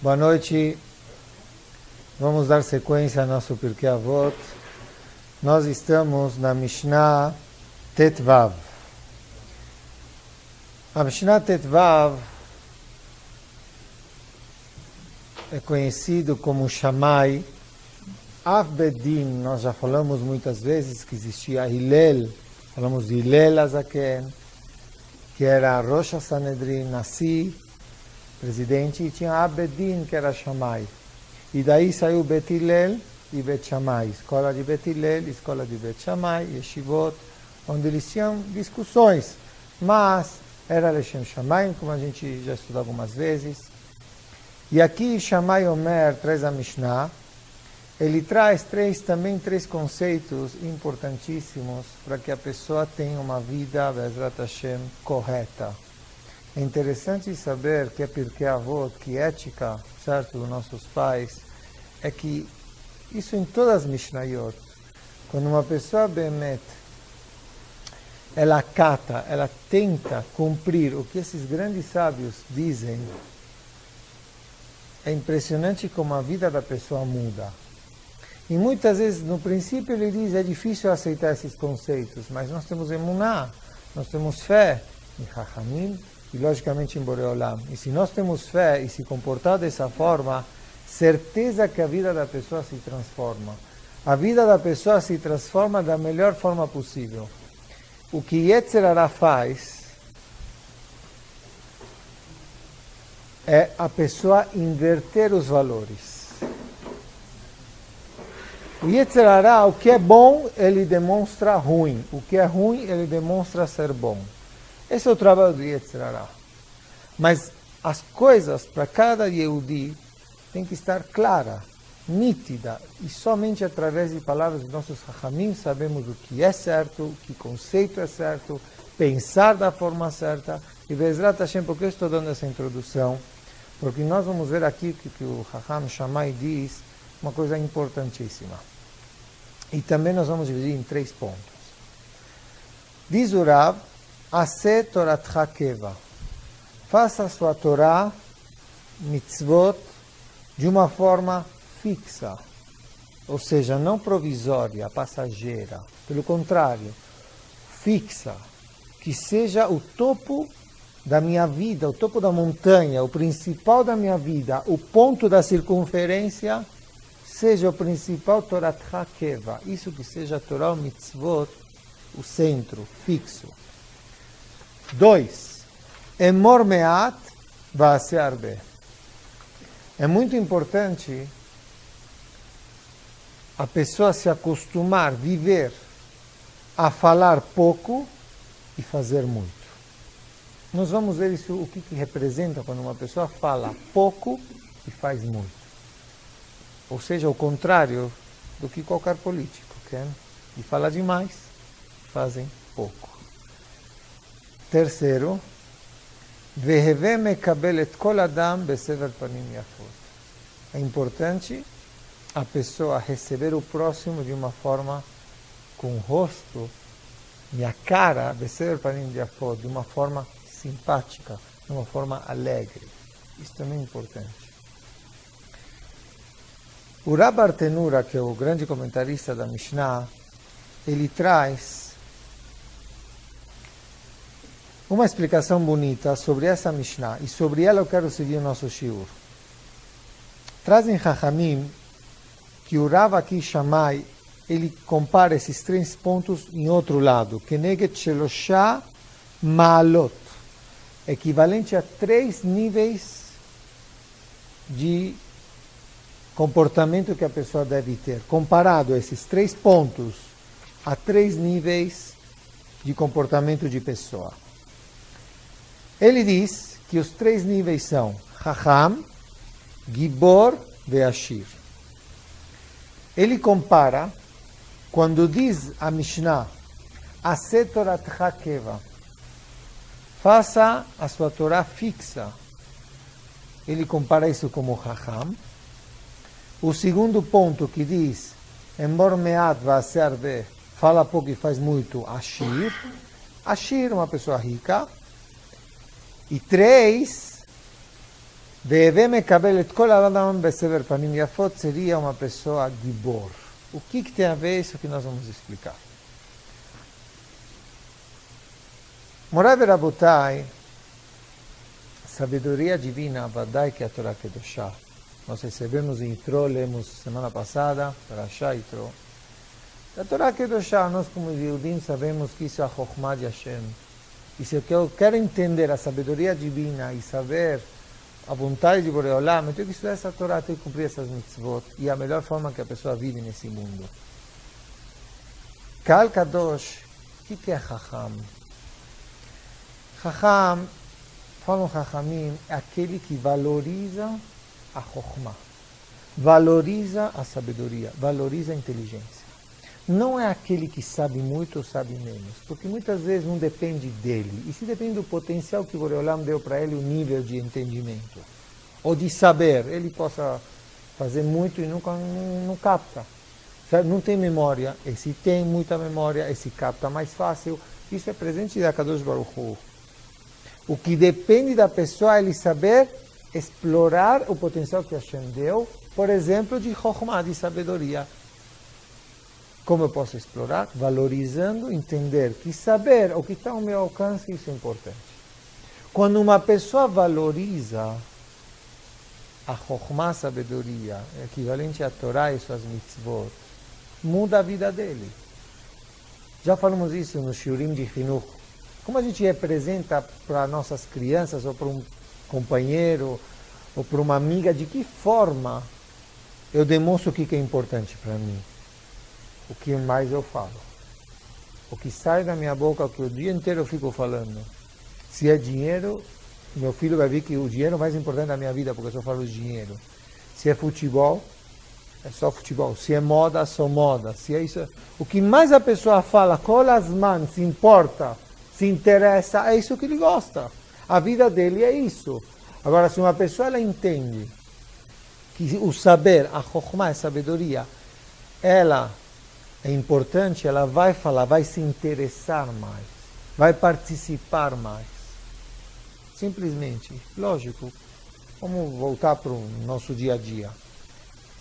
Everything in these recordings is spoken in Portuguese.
Boa noite. Vamos dar sequência ao nosso Pirkei Avot. Nós estamos na Mishnah Tetvav. A Mishnah Tetvav é conhecido como Shammai. Av Bedin, nós já falamos muitas vezes que existia Hillel, falamos de Hillel Azaken, que era Rosh HaSanedrin, Nasi, presidente, e tinha Av Bedin, que era Shammai. E daí saiu Bet Hillel e Bet Shammai, escola de Bet Hillel, escola de Bet Shammai, Yeshivot, onde eles tinham discussões, mas era Leshem Shammai, como a gente já estudou algumas vezes. E aqui Shammai Omer traz a Mishnah. Ele traz também três conceitos importantíssimos para que a pessoa tenha uma vida, Be'ezrat Hashem, correta. É interessante saber que a Pirkei Avot, que ética, certo, dos nossos pais, é que isso em todas as Mishnayot, quando uma pessoa bemet, ela cata, ela tenta cumprir o que esses grandes sábios dizem, é impressionante como a vida da pessoa muda. E muitas vezes, no princípio, ele diz, é difícil aceitar esses conceitos, mas nós temos emuná, nós temos fé em Chachamim e, logicamente, em Boreolam. E se nós temos fé e se comportar dessa forma, certeza que a vida da pessoa se transforma. A vida da pessoa se transforma da melhor forma possível. O que Yetzer Hara faz é a pessoa inverter os valores. O Yetzer Hara, o que é bom, ele demonstra ruim. O que é ruim, ele demonstra ser bom. Esse é o trabalho do Yetzer Hara. Mas as coisas, para cada Yehudi, tem que estar clara, nítida. E somente através de palavras dos nossos Chachamim sabemos o que é certo, o que conceito é certo, pensar da forma certa. E Be'ezrat Hashem, por que eu estou dando essa introdução? Porque nós vamos ver aqui que o Chacham Shammai diz uma coisa importantíssima. E também nós vamos dividir em 3 pontos. Diz o Rav, Aseh Toratcha Keva. Faça a sua Torá, mitzvot, de uma forma fixa. Ou seja, não provisória, passageira. Pelo contrário, fixa. Que seja o topo da minha vida, o topo da montanha, o principal da minha vida, o ponto da circunferência, seja o principal Toratcha Keva. Isso que seja a Torá, o mitzvot, o centro, fixo. 2. Emor me'at va'aseh arbe. É muito importante a pessoa se acostumar, viver a falar pouco e fazer muito. Nós vamos ver isso, o que representa quando uma pessoa fala pouco e faz muito. Ou seja, o contrário do que qualquer político quer. E fala demais, fazem pouco. 3. Veheve mekabel et kol adam besever panim yafot. É importante a pessoa receber o próximo de uma forma com o rosto e a cara, besever panim yafot, de uma forma simpática, de uma forma alegre. Isso também é importante. O Rab Bartenura, que é o grande comentarista da Mishnah, ele traz uma explicação bonita sobre essa Mishnah, e sobre ela eu quero seguir o nosso shiur. Trazem Chachamim que o Rav aqui Shammai, ele compara esses 3 pontos em outro lado, Keneget Shelosha Ma'alot, equivalente a 3 níveis de comportamento que a pessoa deve ter, comparado a esses 3 pontos, a 3 níveis de comportamento de pessoa. Ele diz que os 3 níveis são Chacham, Gibor e Ashir. Ele compara, quando diz a Mishnah, Aseh Toratcha Keva, faça a sua Torá fixa. Ele compara isso como Chacham. O segundo ponto que diz, Emor me'at va'aseh arbe, fala pouco e faz muito, Ashir. Ashir, uma pessoa rica. E 3, והווה מקבל את כל העולם בסבר פנים יפות, seria uma pessoa gibor. O que tem a ver isso que nós vamos explicar? Morai Rabotai, sabedoria divina, Vadai que a Torá Kedoshá. Nós recebemos em Yitro, lemos semana passada, Parashá Yitro. A Torá Kedoshá, nós como Yehudim sabemos que isso é a Chokhmah de Hashem. E se eu quero entender a sabedoria divina e saber a vontade de Boreolam, eu tenho que estudar essa Torá, tenho que cumprir essas mitzvot. E a melhor forma que a pessoa vive nesse mundo. Kal Kadosh, o que é Chacham? Chacham, falam Chachamim, é aquele que valoriza a Chokhmah, valoriza a sabedoria, valoriza a inteligência. Não é aquele que sabe muito ou sabe menos, porque muitas vezes não depende dele, e se depende do potencial que o Boreolam deu para ele, o nível de entendimento, ou de saber, ele possa fazer muito e nunca não capta. Não tem memória, esse tem muita memória, esse capta mais fácil, isso é presente da Kadosh Baruch Hu. O que depende da pessoa é ele saber explorar o potencial que Hashem deu, por exemplo, de Chokhmah, de sabedoria. Como eu posso explorar? Valorizando, entender que saber o que está ao meu alcance, isso é importante. Quando uma pessoa valoriza a Chokhmah, a sabedoria, equivalente à Torá e suas mitzvot, muda a vida dele. Já falamos isso no Shiurim de Chinuch. Como a gente representa para nossas crianças, ou para um companheiro, ou para uma amiga, de que forma eu demonstro o que é importante para mim? O que mais eu falo? O que sai da minha boca, o que o dia inteiro eu fico falando. Se é dinheiro, meu filho vai ver que o dinheiro é o mais importante da minha vida, porque eu só falo de dinheiro. Se é futebol, é só futebol. Se é moda, só moda. Se é isso, o que mais a pessoa fala, com as mãos, se importa, se interessa, é isso que ele gosta. A vida dele é isso. Agora, se uma pessoa ela entende que o saber, a Chokhmah, a sabedoria, ela é importante, ela vai falar, vai se interessar mais, vai participar mais. Simplesmente, lógico, vamos voltar para o nosso dia a dia.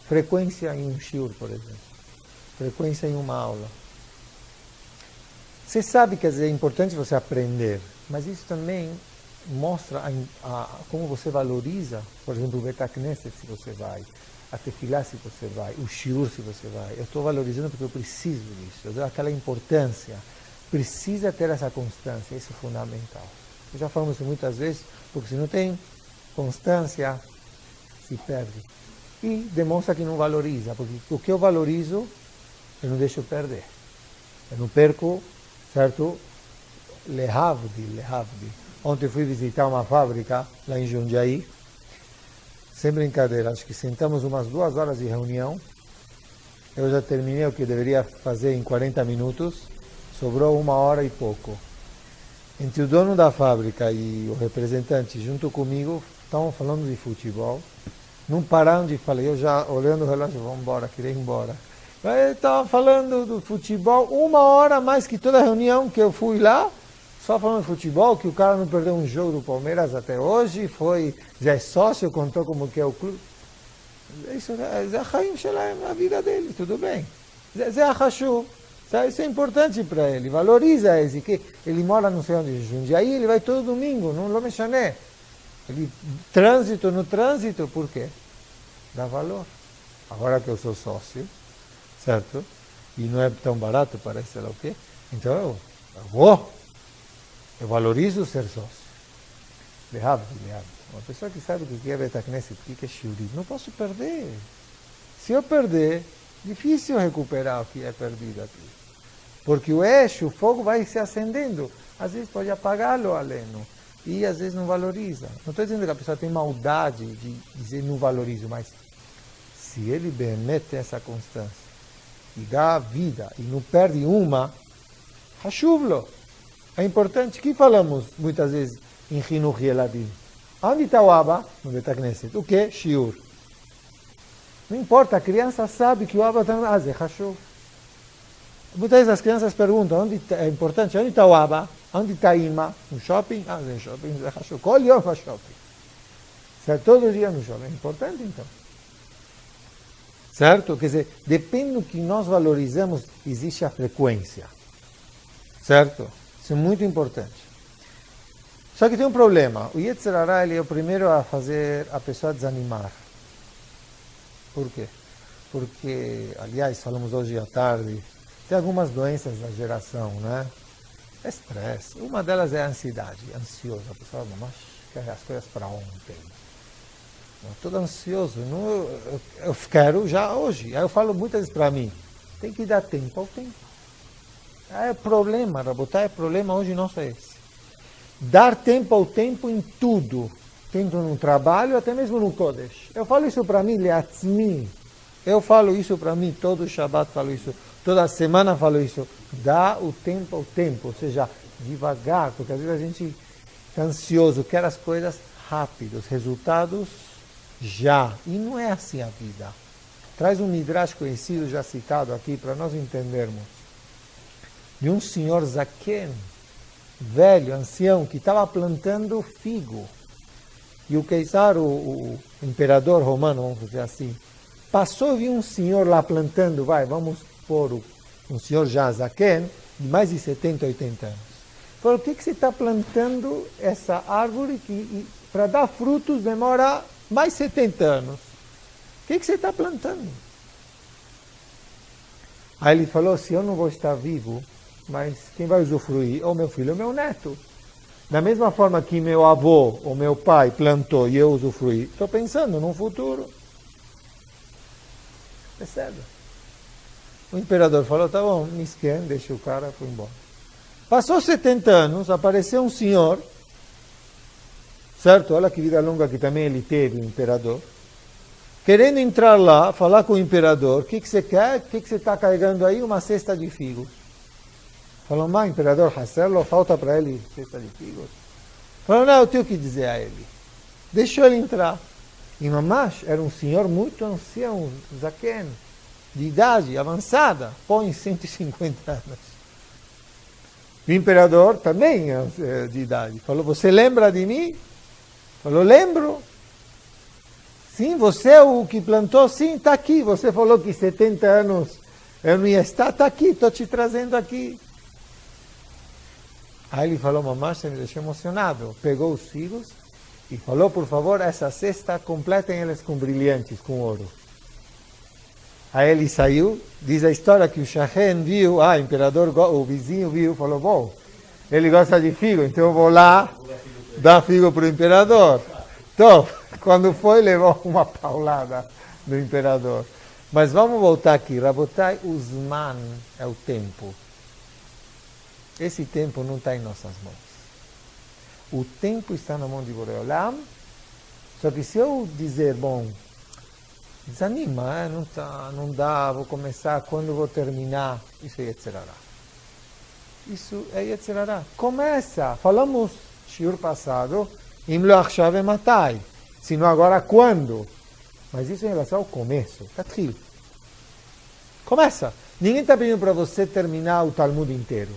Frequência em um shiur, por exemplo. Frequência em uma aula. Você sabe que é importante você aprender, mas isso também mostra como você valoriza, por exemplo, o Bet HaKnesset, se você vai, a Tefilá, se você vai, o Shiur, se você vai. Eu estou valorizando porque eu preciso disso, eu dou aquela importância. Precisa ter essa constância, isso é fundamental. Eu já falamos isso muitas vezes, porque se não tem constância, se perde. E demonstra que não valoriza, porque o que eu valorizo, eu não deixo perder. Eu não perco, certo? Lehavdi. Ontem fui visitar uma fábrica lá em Jundiaí, sem brincadeira, acho que sentamos umas 2 horas de reunião, eu já terminei o que deveria fazer em 40 minutos, sobrou 1 hora e pouco. Entre o dono da fábrica e o representante, junto comigo, estavam falando de futebol, não pararam de falar, eu já olhando o relógio, vamos embora, queria ir embora. Estavam falando do futebol, 1 hora mais que toda a reunião que eu fui lá, só falando de futebol, que o cara não perdeu um jogo do Palmeiras até hoje, já é sócio, contou como que é o clube. Isso é a Chaim Shalem, a vida dele, tudo bem. É a Hashu, isso é importante para ele, valoriza esse, que ele mora no centro de Jundiaí, ele vai todo domingo, não lo mechané. Ele, no trânsito, por quê? Dá valor. Agora que eu sou sócio, certo? E não é tão barato, parece, sei lá o quê. Então eu vou. Eu valorizo ser sócio. Lehavdi. Uma pessoa que sabe o que é Bet HaKnesset, o que é Shiurim, não posso perder. Se eu perder, difícil recuperar o que é perdido aqui. Porque o eixo, o fogo vai se acendendo. Às vezes pode apagá-lo, aleno. E às vezes não valoriza. Não estou dizendo que a pessoa tem maldade de dizer não valorizo, mas se ele bem tem essa constância e dá a vida e não perde uma, hashuvlo. É importante. O que falamos muitas vezes em Chinuch Yeladim? Onde está o Abba? No Bet HaKnesset. O que? Shiur. Não importa, a criança sabe que o Abba está no Hashuv. Muitas vezes as crianças perguntam, é importante, onde está o Abba? Onde está a Ima? No shopping? No shopping, Hashuv. Kol yom no shopping. Certo? Todo dia no chove. É importante, então. Certo? Quer dizer, depende do que nós valorizamos, existe a frequência. Certo? Isso é muito importante. Só que tem um problema. O Yetzer Hara, ele é o primeiro a fazer a pessoa desanimar. Por quê? Porque, aliás, falamos hoje à tarde, tem algumas doenças da geração, né? Estresse. Uma delas é a ansiedade. Ansioso. A pessoa, mas quer as coisas para ontem. Estou ansioso. Não, eu quero já hoje. Aí eu falo muitas vezes para mim, tem que dar tempo ao tempo. É problema, Rabotai, é problema hoje nosso é esse. Dar tempo ao tempo em tudo. Tanto no trabalho, até mesmo no Kodesh. Eu falo isso para mim, Leatzmi. Eu falo isso para mim, todo Shabbat falo isso, toda semana falo isso. Dá o tempo ao tempo, ou seja, devagar, porque às vezes a gente está ansioso, quer as coisas rápidas, resultados já. E não é assim a vida. Traz um Midrash conhecido, já citado aqui, para nós entendermos. De um senhor Zaken, velho, ancião, que estava plantando figo. E o Caesar, o imperador romano, vamos dizer assim, passou e viu um senhor lá plantando, vamos pôr um senhor já Zaken, de mais de 70, 80 anos. Falou, o que você está plantando essa árvore que para dar frutos demora mais 70 anos? O que você está plantando? Aí ele falou, se eu não vou estar vivo, mas quem vai usufruir? Ou meu filho ou meu neto. Da mesma forma que meu avô ou meu pai plantou e eu usufruí, estou pensando no futuro. Percebe? O imperador falou, tá bom, me esquece, deixa o cara, foi embora. Passou 70 anos, apareceu um senhor, certo? Olha que vida longa que também ele teve, o imperador. Querendo entrar lá, falar com o imperador, o que você quer? O que você está carregando aí? Uma cesta de figos. Falou, mas imperador Hassello, falta para ele cesta de figos. Falou, não, eu tenho que dizer a ele. Deixou ele entrar. E Mamash era um senhor muito ancião, Zaken, de idade avançada, põe 150 anos. O imperador também de idade. Falou, você lembra de mim? Falou, lembro. Sim, você é o que plantou? Sim, está aqui. Você falou que 70 anos eu não ia estar, está aqui, estou te trazendo aqui. Aí ele falou, mamãe, você me deixou emocionado. Pegou os figos e falou, por favor, essa cesta, completem eles com brilhantes, com ouro. Aí ele saiu, diz a história que o Shahen viu, o imperador, o vizinho viu, falou, bom, ele gosta de figo, então eu vou lá dar figo para o imperador. Então, quando foi, levou uma paulada do imperador. Mas vamos voltar aqui, Rabotai, o Zman é o tempo. Esse tempo não está em nossas mãos. O tempo está na mão de Boreolam. Só que se eu dizer, bom, desanima, não dá, vou começar, quando vou terminar, isso é Yetzer Hara. Isso é Yetzer Hara. Começa, falamos, shiur passado, Im lo achshav matai. Se não agora, quando? Mas isso em relação ao começo. Tatril. Começa. Ninguém está pedindo para você terminar o Talmud inteiro.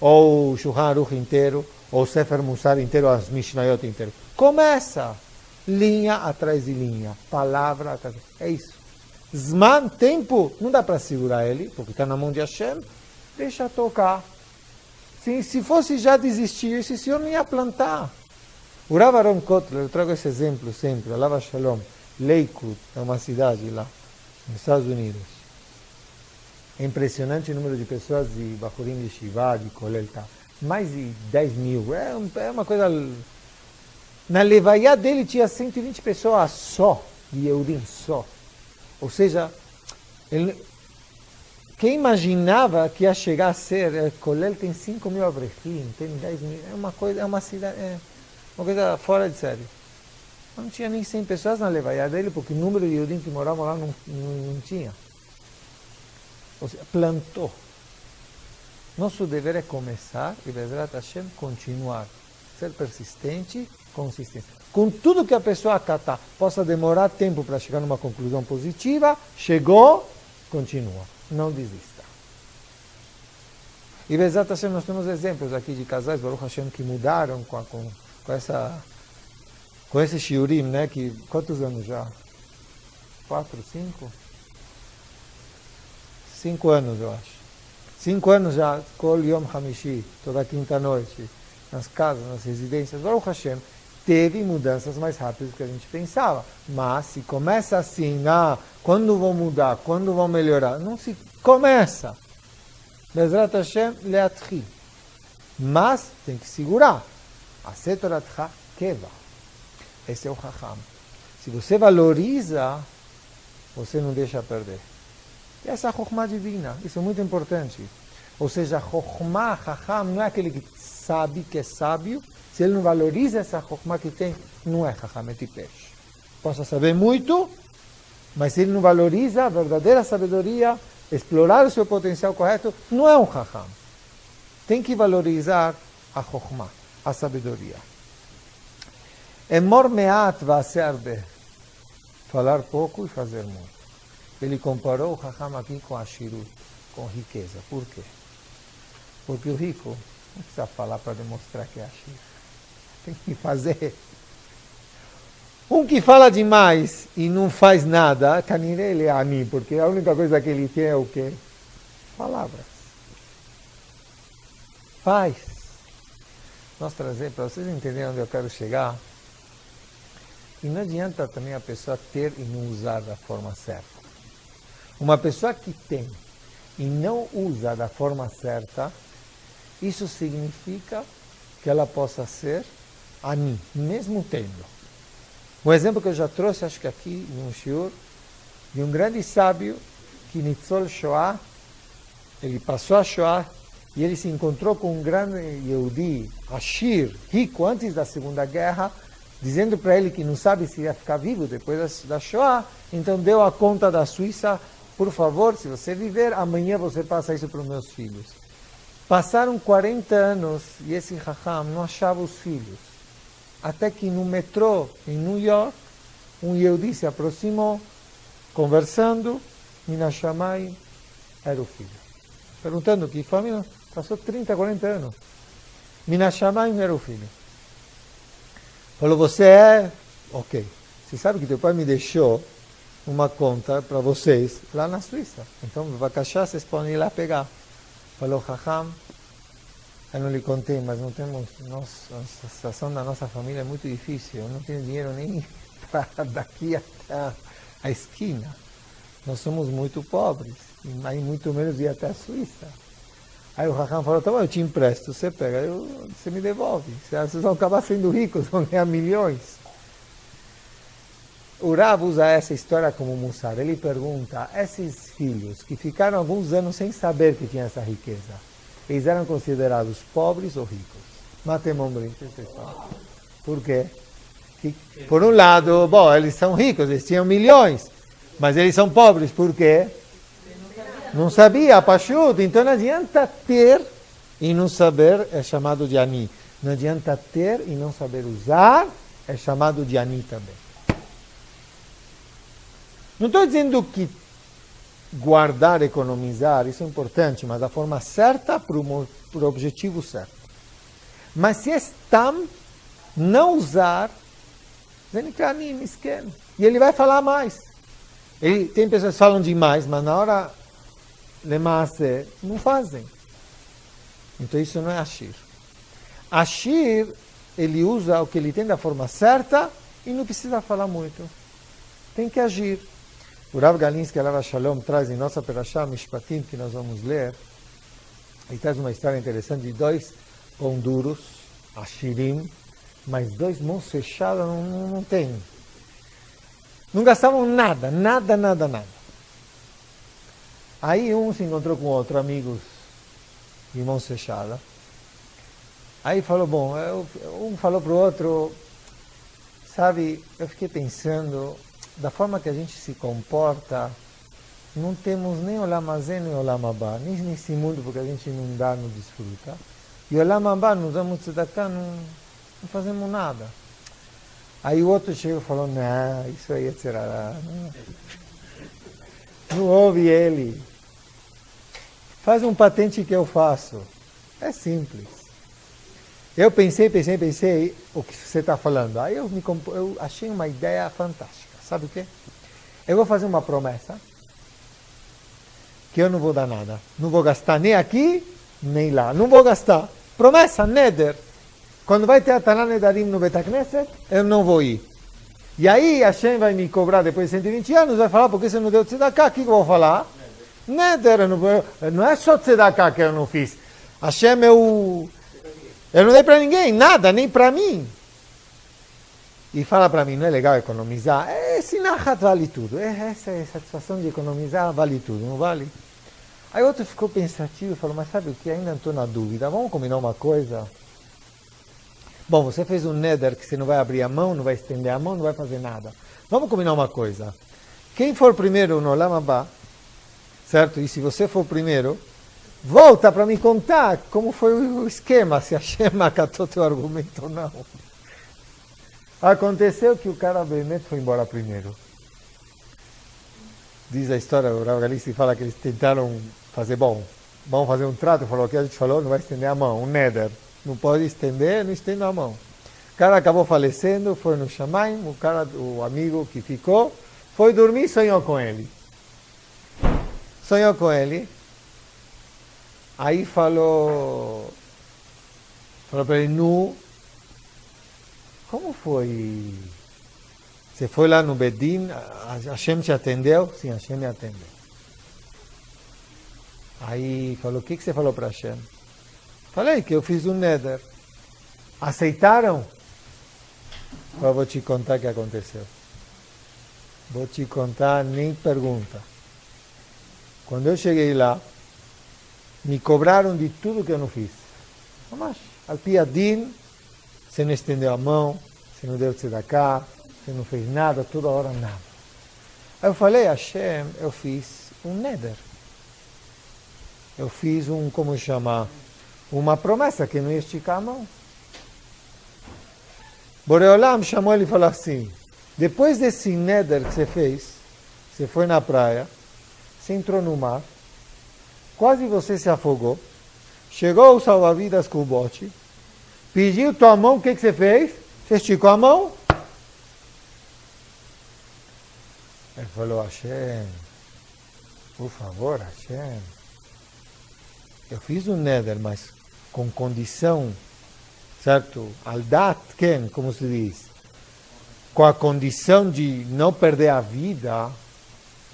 Ou o Shulchan Aruch inteiro. Ou o Sefer Musar inteiro, as Mishnayot inteiro. Começa. Linha atrás de linha. Palavra atrás de linha. É isso. Zman, tempo, não dá para segurar ele, porque está na mão de Hashem. Deixa tocar. Se fosse já desistir, esse senhor não ia plantar. O Rav Aron Kotler, eu trago esse exemplo sempre, Alava Shalom, Lakewood, é uma cidade lá, nos Estados Unidos. É impressionante o número de pessoas de Bahurim de Shiva, de Kolel, tá? Mais de 10 mil, é uma coisa... Na Levaiá dele tinha 120 pessoas só, de Eudim só. Ou seja, quem imaginava que ia chegar a ser, Kolel tem 5 mil abrechim, tem 10 mil, é uma cidade... Uma coisa fora de série. Não tinha nem 100 pessoas na Levaiá dele, porque o número de Yudim que moravam lá não tinha. Ou seja, plantou. Nosso dever é começar e, Bezrat Hashem, continuar. Ser persistente, consistente. Com tudo que a pessoa acatar, possa demorar tempo para chegar numa conclusão positiva, chegou, continua. Não desista. E, Bezrat Hashem, nós temos exemplos aqui de casais, Baruch Hashem, que mudaram com com esse shiurim, né, que quantos anos já? 4, 5? 5 anos, eu acho. 5 anos já, Kol Yom Hamishi, toda quinta-noite, nas casas, nas residências, Baruch Hashem, teve mudanças mais rápidas do que a gente pensava. Mas se começa assim, quando vão mudar, quando vão melhorar? Não se começa. Bezrat Hashem leatchi. Mas tem que segurar. Asetoratcha keva. Esse é o Chacham. Se você valoriza, você não deixa perder. E essa é a Chokhmah divina. Isso é muito importante. Ou seja, Chokhmah, Chacham, não é aquele que sabe que é sábio. Se ele não valoriza essa Chokhmah que tem, não é Chacham, é Tipesh. Possa saber muito, mas se ele não valoriza a verdadeira sabedoria, explorar o seu potencial correto, não é um Chacham. Tem que valorizar a Chokhmah, a sabedoria. Emor me'at va'aseh arbe. Falar pouco e fazer muito. Ele comparou o Chacham aqui com a Shirut, com riqueza. Por quê? Porque o rico não precisa falar para demonstrar que é Ashir. Tem que fazer. Um que fala demais e não faz nada, Kanirei ele é Ani, porque a única coisa que ele tem é o quê? Palavras. Faz. Nós trazer para vocês entenderem onde eu quero chegar. E não adianta também a pessoa ter e não usar da forma certa. Uma pessoa que tem e não usa da forma certa, isso significa que ela possa ser Ani, mesmo tendo. Um exemplo que eu já trouxe, acho que aqui, em um shiur, de um grande sábio, que Nitzol Shoah, ele passou a Shoah, e ele se encontrou com um grande Yehudi, Ashir, rico, antes da Segunda Guerra, dizendo para ele que não sabe se ia ficar vivo depois da Shoah, então deu a conta da Suíça, por favor, se você viver, amanhã você passa isso para os meus filhos. Passaram 40 anos e esse Chacham não achava os filhos. Até que no metrô, em New York, um Yehudi se aproximou, conversando, Mina Shammai era o filho. Perguntando que família, passou 30, 40 anos. Mina Shammai era o filho. Falou, você é? Ok. Você sabe que teu pai me deixou uma conta para vocês lá na Suíça. Então, Vakashá, vocês podem ir lá pegar. Falou, Chacham, eu não lhe contei, mas não temos, a situação da nossa família é muito difícil. Eu não tenho dinheiro nem para daqui até a esquina. Nós somos muito pobres, e aí muito menos ir até a Suíça. Aí o Chacham falou, tá bom, eu te empresto, você pega, você me devolve. Vocês vão acabar sendo ricos, vão ganhar milhões. O Rav usa essa história como mussar. Ele pergunta, esses filhos que ficaram alguns anos sem saber que tinha essa riqueza, eles eram considerados pobres ou ricos? Matemombrinte, pessoal. Por quê? Por um lado, bom, eles são ricos, eles tinham milhões, mas eles são pobres, por quê? Não sabia, pachuto. Então não adianta ter e não saber, é chamado de ani. Não adianta ter e não saber usar, é chamado de ani também. Não estou dizendo que guardar, economizar, isso é importante, mas da forma certa, para o objetivo certo. Mas se está não usar, e ele vai falar mais. Tem pessoas que falam demais, mas na hora Lemaase não fazem. Então isso não é Ashir. Ashir, ele usa o que ele tem da forma certa e não precisa falar muito. Tem que agir. O Rav Galinsky, Alav Shalom, traz em nossa Perashá Mishpatim, que nós vamos ler, ele traz uma história interessante de 2 pão duros, Ashirim, mas 2 mãos fechadas não tem. Não gastavam nada. Aí um se encontrou com outro, amigos de mãos fechadas. Aí falou, bom, um falou para o outro, sabe, eu fiquei pensando, da forma que a gente se comporta, não temos nem Olam Hazé nem Olam Abá, nem nesse mundo, porque a gente não dá, não desfruta. E Olam Abá, não damos tzedakah, não fazemos nada. Aí o outro chegou e falou, não, isso aí é tzerará. Não ouve ele. Faz um patente que eu faço. É simples. Eu pensei o que você está falando. Aí eu achei uma ideia fantástica. Sabe o quê? Eu vou fazer uma promessa que eu não vou dar nada. Não vou gastar nem aqui, nem lá. Não vou gastar. Promessa, neder. Quando vai ter a Taná Nedarim no Betacneset, eu não vou ir. E aí Hashem vai me cobrar depois de 120 anos, vai falar, porque você não deu tzedakah, o que eu vou falar? Neder, não é só tzedakah que eu não fiz. Hashem, eu não dei para ninguém, nada, nem para mim. E fala para mim, não é legal economizar? Sinachat vale tudo. Essa é a satisfação de economizar, vale tudo, não vale? Aí outro ficou pensativo e falou, mas sabe o que? Ainda estou na dúvida, vamos combinar uma coisa? Bom, você fez um neder que você não vai abrir a mão, não vai estender a mão, não vai fazer nada. Vamos combinar uma coisa. Quem for primeiro no Olam Haba, certo? E se você for primeiro, volta para me contar como foi o esquema, se a Shema acatou teu argumento ou não. Aconteceu que o cara Behemet foi embora primeiro. Diz a história, o Rav Galisti fala que eles tentaram fazer, bom, vamos fazer um trato, falou o que a gente falou, não vai estender a mão, um neder. Não pode estender, não estende a mão. O cara acabou falecendo, foi no Shamaim, o amigo que ficou, foi dormir e sonhou com ele. Sonhou com ele. Aí falou para ele, como foi? Você foi lá no Bedin, Hashem te atendeu? Sim, Hashem me atendeu. Aí falou, o que você falou para Hashem? Falei que eu fiz um neder. Aceitaram? Eu vou te contar o que aconteceu. Vou te contar, nem pergunta. Quando eu cheguei lá, me cobraram de tudo que eu não fiz. Mas, al piadin, você não estendeu a mão, você não deu tzedakah, você não fez nada, toda hora nada. Aí eu falei, Hashem, eu fiz um neder. Eu fiz como chama? Uma promessa que não ia esticar a mão. Boreolam chamou ele e falou assim, depois desse neder que você fez, você foi na praia, você entrou no mar, quase você se afogou, chegou o salva-vidas com o bote, pediu tua mão, o que você fez? Você esticou a mão? Ele falou, Hashem, por favor, Hashem, eu fiz um neder, mas com condição, certo? Aldat ken, como se diz, com a condição de não perder a vida,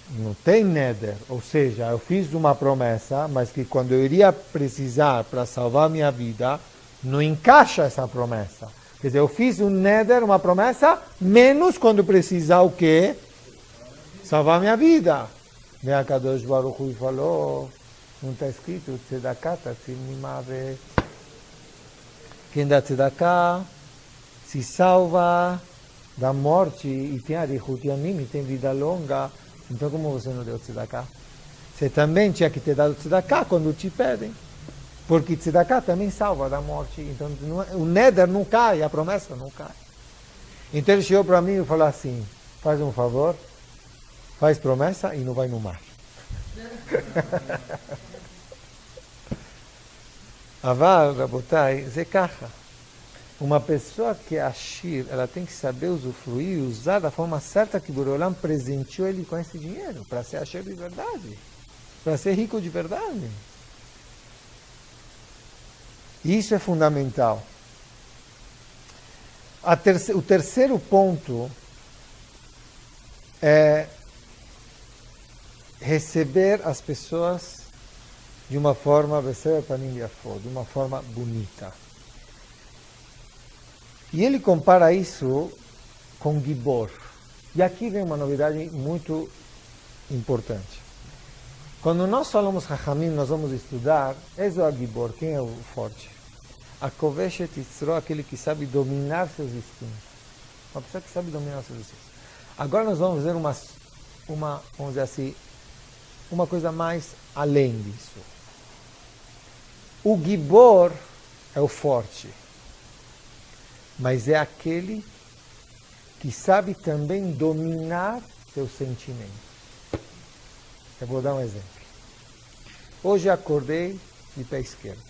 não tem neder. Ou seja, eu fiz uma promessa, mas que quando eu iria precisar para salvar minha vida, não encaixa essa promessa. Quer dizer, eu fiz um neder, uma promessa, menos quando precisar o quê? Salvar minha vida. Vem a Kadosh Baruch Hu e falou, não está escrito, tzedakah tatzil mimavet. Quem dá tzedakah se salva da morte e tem arichut yamim, e tem vida longa. Então como você não deu tzedakah? Você também tinha que ter dado tzedakah quando te pedem. Porque tzedakah também salva da morte. Então o neder não cai, a promessa não cai. Então ele chegou para mim e falou assim, faz um favor, faz promessa e não vai no mar. Aval, Rabotai, זה ככה. Uma pessoa que é ashir, ela tem que saber usufruir e usar da forma certa que Boreolam presenteou ele com esse dinheiro, para ser ashir de verdade, para ser rico de verdade. E isso é fundamental. O terceiro ponto é receber as pessoas de uma forma, de uma forma bonita. E ele compara isso com Gibor. E aqui vem uma novidade muito importante. Quando nós falamos Chachamim, nós vamos estudar, Ezo a Gibor, quem é o forte? A Koveshet Yitzro, aquele que sabe dominar seus instintos. Uma pessoa que sabe dominar seus instintos. Agora nós vamos ver vamos dizer assim, uma coisa mais além disso. O Gibor é o forte, mas é aquele que sabe também dominar seus sentimentos. Eu vou dar um exemplo. Hoje acordei de pé esquerdo.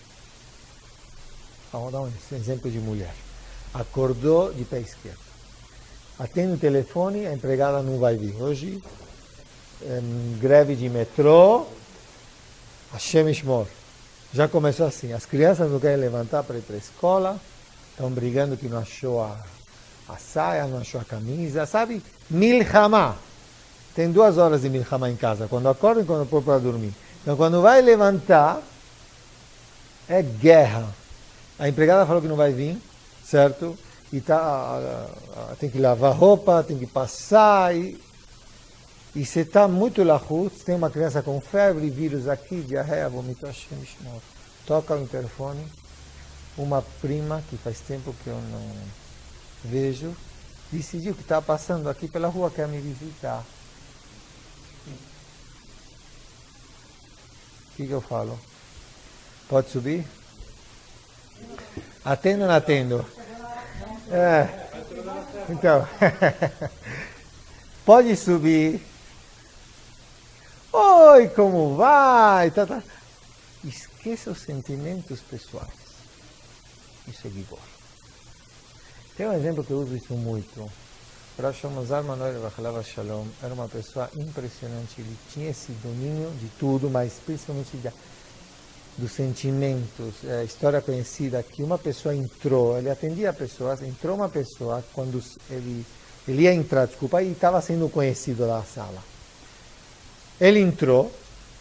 Vamos dar um exemplo de mulher. Acordou de pé esquerdo. Atende o telefone, a empregada não vai vir. Hoje, greve de metrô, Hashem Yishmor. Já começou assim. As crianças não querem levantar para ir para a escola, estão brigando que não achou a saia, não achou a camisa, sabe? Milhamá. Tem 2 horas de milhamá em casa, quando acorda e quando põe para dormir. Então, quando vai levantar, é guerra. A empregada falou que não vai vir, certo? E tem que lavar roupa, tem que passar. E você está muito lahutz, tem uma criança com febre, vírus aqui, diarreia, vomito, Hashem Yishmor. Toca o interfone. Uma prima, que faz tempo que eu não vejo, decidiu que está passando aqui pela rua, quer me visitar. O que eu falo? Pode subir? Atendo ou não atendo? Então, pode subir. Oi, como vai? Esqueça os sentimentos pessoais. Isso é Gibor. Tem um exemplo que eu uso isso muito. Rav Shlomo Manoel Bachalava Shalom era uma pessoa impressionante. Ele tinha esse domínio de tudo, mas principalmente dos sentimentos. É a história conhecida que uma pessoa entrou, ele atendia pessoas, entrou uma pessoa, quando ele ia entrar, e estava sendo conhecido da sala. Ele entrou,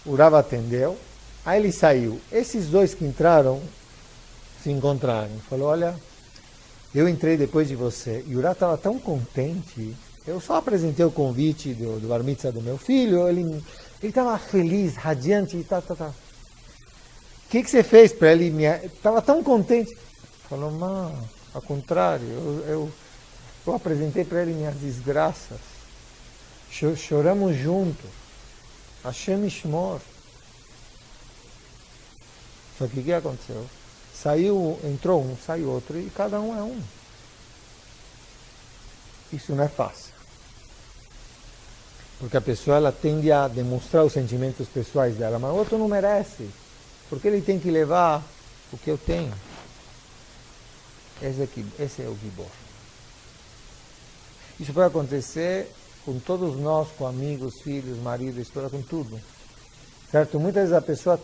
o Rav atendeu, aí ele saiu. Esses 2 que entraram se encontraram. Falou, olha, eu entrei depois de você. E o Rav estava tão contente. Eu só apresentei o convite do bar mitzvah do meu filho. Ele estava feliz, radiante. O que você fez para ele? Estava tão contente. Falou, mas, ao contrário, eu apresentei para ele minhas desgraças. Choramos juntos. Hashem Yishmor. Só que o que aconteceu? Entrou um, saiu outro, e cada um é um. Isso não é fácil. Porque a pessoa ela tende a demonstrar os sentimentos pessoais dela, mas o outro não merece. Porque ele tem que levar o que eu tenho. Esse é o Gibor. Isso pode acontecer com todos nós, com amigos, filhos, marido, esposa, com tudo. Certo? Muitas vezes a pessoa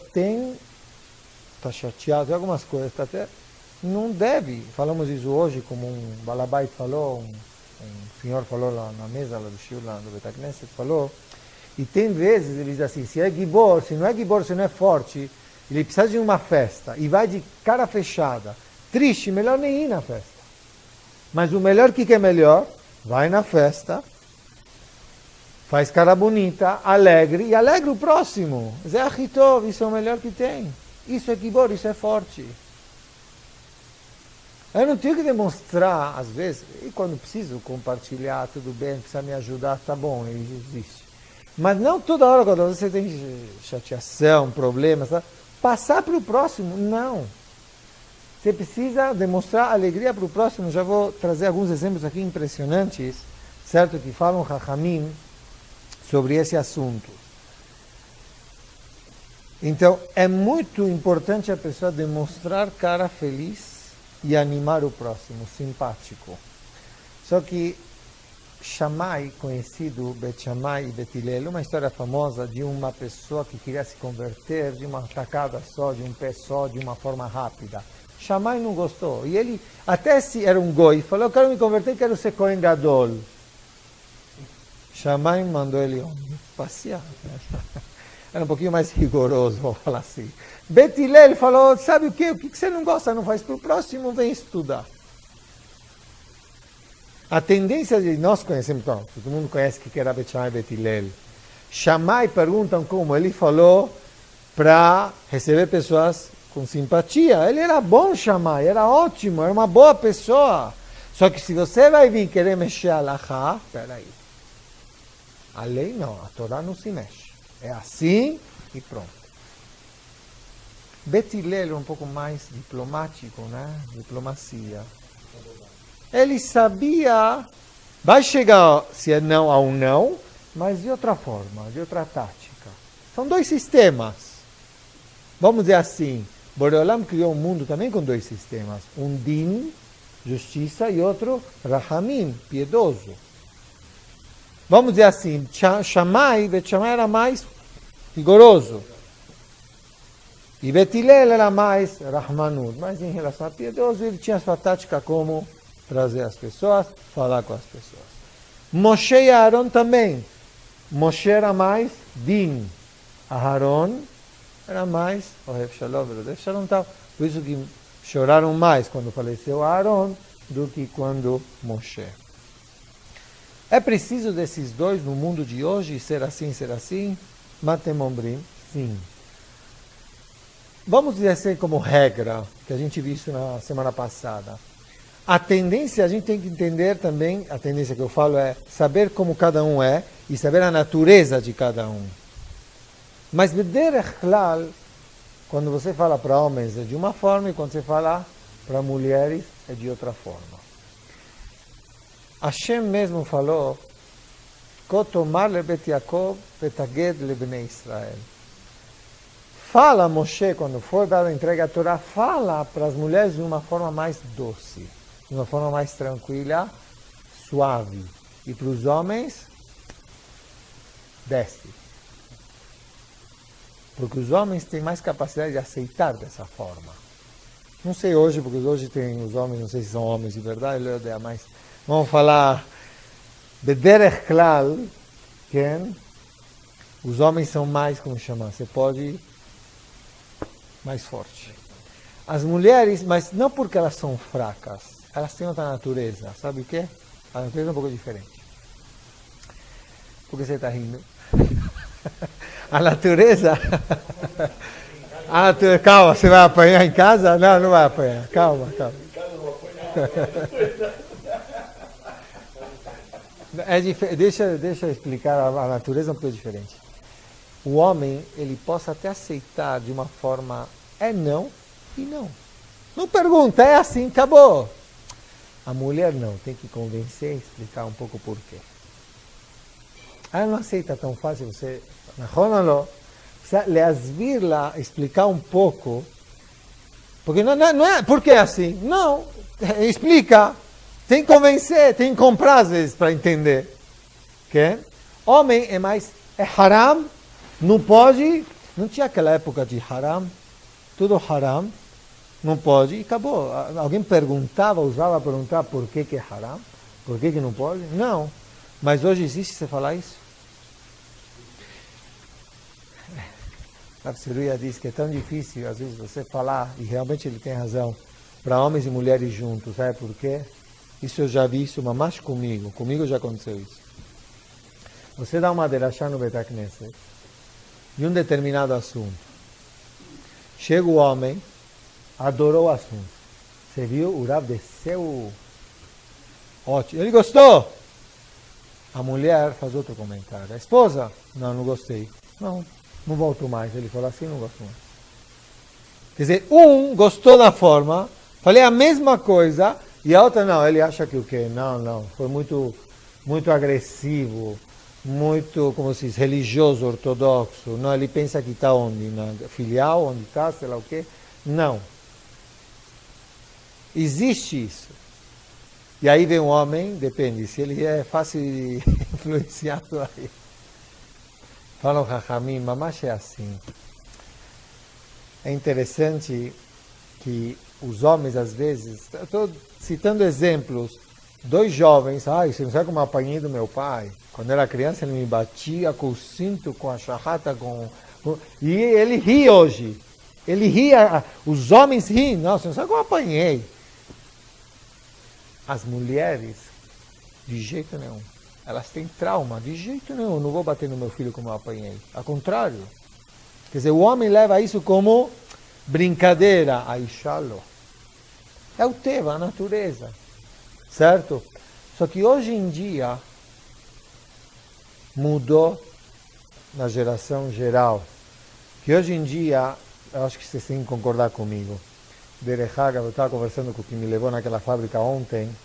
está chateada, algumas coisas, até não deve. Falamos isso hoje, como um balabait falou, um senhor falou lá na mesa, lá do shiur, lá do Beit HaKnesset, falou. E tem vezes ele diz assim, se é Gibor, se não é forte, ele precisa de uma festa e vai de cara fechada, triste, melhor nem ir na festa. Mas o melhor, que é melhor? Vai na festa, faz cara bonita, alegre, e alegra o próximo. Zé Achitov, isso é o melhor que tem. Isso é Gibor, isso é forte. Eu não tenho que demonstrar, às vezes, e quando preciso compartilhar, tudo bem, precisa me ajudar, tá bom, ele existe. Mas não toda hora, quando você tem chateação, problemas, tá? Passar para o próximo, não. Você precisa demonstrar alegria para o próximo. Já vou trazer alguns exemplos aqui impressionantes, certo? Que falam Chachamim sobre esse assunto. Então, é muito importante a pessoa demonstrar cara feliz e animar o próximo, simpático. Só que Shammai, conhecido, Bet Shammai e Bet Hillel, uma história famosa de uma pessoa que queria se converter de uma tacada só, de um pé só, de uma forma rápida. Shammai não gostou. E ele, até se era um goi, falou, eu quero me converter, quero ser Kohen Gadol. Shammai mandou ele passear. Era um pouquinho mais rigoroso, vou falar assim. Bet Hillel falou, sabe o que? O que você não gosta, não faz para o próximo, vem estudar. A tendência de nós conhecemos, então, todo mundo conhece que era Bet Shammai e Bet Hillel. Shammai perguntam como, ele falou para receber pessoas com simpatia. Ele era bom, Shammai, era ótimo, era uma boa pessoa. Só que se você vai vir querer mexer a Alahá, peraí. A lei não, a Torá não se mexe. É assim e pronto. Bet Hillel é um pouco mais diplomático, né? Diplomacia. Ele sabia, vai chegar, se é não, a um não, mas de outra forma, de outra tática. São 2 sistemas. Vamos dizer assim, Boreolam criou um mundo também com dois sistemas. Um din, justiça, e outro rahamim, piedoso. Vamos dizer assim, Shammai, Bet Shammai era mais rigoroso. E Bet Hillel era mais rahmanut. Mas em relação a piedoso, ele tinha sua tática como trazer as pessoas, falar com as pessoas. Moshe e Aaron também. Moshe era mais din. Aaron era mais Ohev Shalom, Ohev Shalom tal. Por isso que choraram mais quando faleceu Aaron do que quando Moshe. É preciso desses dois no mundo de hoje, ser assim? Matemombrim, sim. Vamos dizer assim como regra, que a gente viu isso na semana passada. A tendência, a gente tem que entender também, a tendência que eu falo é saber como cada um é e saber a natureza de cada um. Mas, bederech klal, quando você fala para homens é de uma forma e quando você fala para mulheres é de outra forma. Hashem mesmo falou, Kotomar lebet Yaakov betaged lebnei Israel. Fala, Moshe, quando for dada a entrega à Torá, fala para as mulheres de uma forma mais doce, de uma forma mais tranquila, suave. E para os homens, desce. Porque os homens têm mais capacidade de aceitar dessa forma. Não sei hoje, porque hoje tem os homens, não sei se são homens de verdade, mas vamos falar bederech klal, os homens são mais, como chama, você pode mais forte. As mulheres, mas não porque elas são fracas, elas têm outra natureza, sabe o quê? A natureza é um pouco diferente. Por que você está rindo? A natureza... Calma, você vai apanhar em casa? Não, não vai apanhar. Calma. Deixa eu explicar, a natureza é um pouco diferente. O homem, ele possa até aceitar de uma forma, é não e não. Não pergunta, é assim, acabou. A mulher não, tem que convencer e explicar um pouco por quê. Ela não aceita tão fácil, você... Leasvir lá, explicar um pouco, porque não é porque é assim, não, explica, tem que convencer, tem que comprar às vezes para entender. Okay? Homem é mais, é haram, não pode, não tinha aquela época de haram, tudo haram, não pode e acabou. Alguém perguntava, usava perguntar por que é haram, por que não pode? Não, mas hoje existe você falar isso? A Psiruia diz que é tão difícil, às vezes, você falar, e realmente ele tem razão, para homens e mulheres juntos, sabe por quê? Isso eu já vi, isso mamash comigo já aconteceu isso. Você dá uma derachá no Beit HaKnesset, de um determinado assunto. Chega o homem, adorou o assunto. Você viu? O Rav desceu, ótimo, ele gostou. A mulher faz outro comentário. A esposa, não gostei. Não volto mais. Ele falou assim, não gosto mais. Quer dizer, um gostou da forma, falei a mesma coisa, e a outra não, ele acha que o quê? Não, foi muito agressivo, muito, como se diz, religioso, ortodoxo. Não, ele pensa que está onde? Na filial, onde está, sei lá o quê. Não. Existe isso. E aí vem um homem, depende, se ele é fácil influenciado aí. Falam Rahamim, mas é assim. É interessante que os homens, às vezes, estou citando exemplos, dois jovens, você não sabe como eu apanhei do meu pai? Quando era criança ele me batia com o cinto, com a charrata, e ele ri hoje. Ele ria, os homens riem, não, você não sabe como eu apanhei. As mulheres, de jeito nenhum. Elas têm trauma, de jeito nenhum, eu não vou bater no meu filho como eu apanhei. Ao contrário. Quer dizer, o homem leva isso como brincadeira, aishalo. É o teva, a natureza. Certo? Só que hoje em dia, mudou na geração geral. Que hoje em dia, eu acho que vocês têm que concordar comigo. Derechaga, eu estava conversando com o que me levou naquela fábrica ontem.